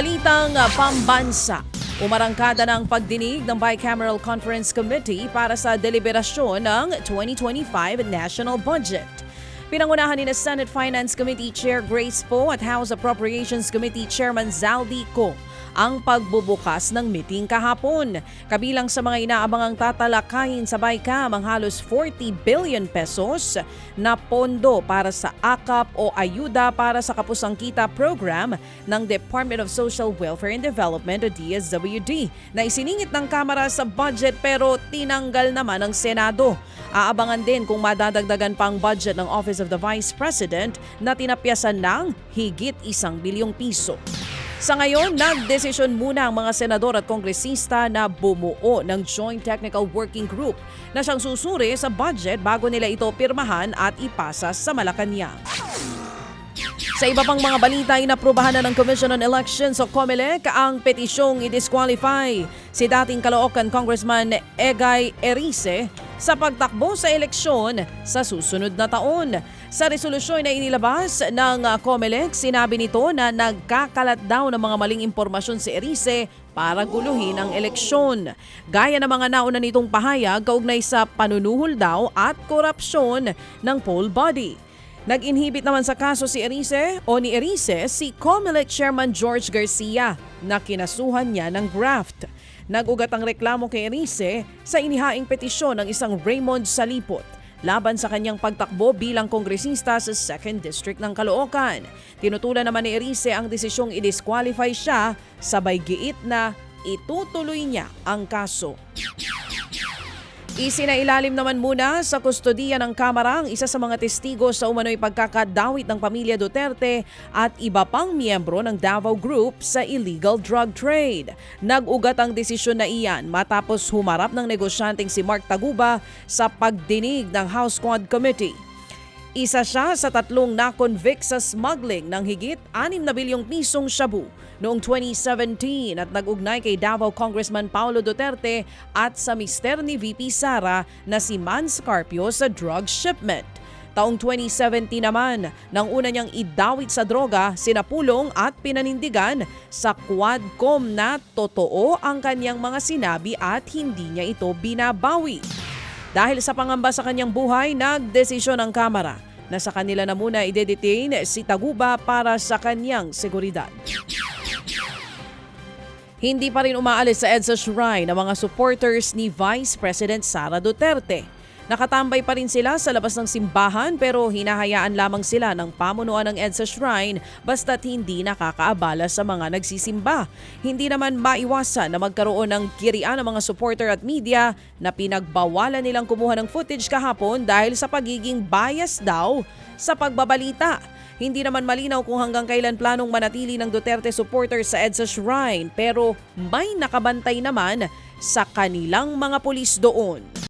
Balitang pambansa. Umarangkada ng pagdinig ng Bicameral Conference Committee para sa deliberasyon ng 2025 National Budget. Pinangunahan ni Senate Finance Committee Chair Grace Poe at House Appropriations Committee Chairman Zaldico ang pagbubukas ng meeting kahapon. Kabilang sa mga inaabangang tatalakayin sa BICAM ang halos 40 billion pesos na pondo para sa AKAP o Ayuda para sa Kapusangkita Program ng Department of Social Welfare and Development o DSWD na isiningit ng Kamara sa budget pero tinanggal naman ng Senado. Aabangan din kung madadagdagan pang budget ng Office of the Vice President na tinapyasan ng higit 1 bilyong piso. Sa ngayon, nagdesisyon muna ang mga senador at kongresista na bumuo ng Joint Technical Working Group na siyang susuri sa budget bago nila ito pirmahan at ipasa sa Malacanang. Sa iba pang mga balita, inaprubahan na ng Commission on Elections o COMELEC ang petisyong i-disqualify si dating Caloocan Congressman Egay Erice sa pagtakbo sa eleksyon sa susunod na taon. Sa resolusyon na inilabas ng COMELEC, sinabi nito na nagkakalat daw ng mga maling impormasyon si Erice para guluhin ang eleksyon. Gaya ng mga nauna nitong pahayag kaugnay sa panunuhol daw at korupsyon ng poll body. Nag-inhibit naman sa kaso si Erice si COMELEC Chairman George Garcia na kinasuhan niya ng graft. Nag-ugat ang reklamo kay Erice sa inihaing petisyon ng isang Raymond Salipot laban sa kanyang pagtakbo bilang kongresista sa 2nd District ng Caloocan. Tinutulan naman ni Erice ang desisyong i-disqualify siya, sabay giit na itutuloy niya ang kaso. Isinailalim naman muna sa kustodiya ng Kamara ang isa sa mga testigo sa umano'y pagkakadawit ng pamilya Duterte at iba pang miyembro ng Davao Group sa illegal drug trade. Nag-ugat ang desisyon na iyan matapos humarap ng negosyanteng si Mark Taguba sa pagdinig ng House Quad Committee. Isa siya sa 3 na-convict sa smuggling ng higit 6 na bilyong pisong shabu noong 2017 at nag-ugnay kay Davao Congressman Paulo Duterte at sa mister ni VP Sara na si Man Scarpio sa drug shipment. Taong 2017 naman, nang una niyang idawit sa droga, sinapulong at pinanindigan sa Quadcom na totoo ang kanyang mga sinabi at hindi niya ito binabawi. Dahil sa pangamba sa kanyang buhay, nagdesisyon ang Kamara na sa kanila na muna i-detain si Taguba para sa kanyang seguridad. Hindi pa rin umaalis sa EDSA Shrine ang mga supporters ni Vice President Sara Duterte. Nakatambay pa rin sila sa labas ng simbahan pero hinahayaan lamang sila ng pamunuan ng EDSA Shrine basta't hindi nakakaabala sa mga nagsisimba. Hindi naman maiwasan na magkaroon ng kirian ng mga supporter at media na pinagbawalan nilang kumuha ng footage kahapon dahil sa pagiging bias daw sa pagbabalita. Hindi naman malinaw kung hanggang kailan planong manatili ng Duterte supporters sa EDSA Shrine pero may nakabantay naman sa kanilang mga pulis doon.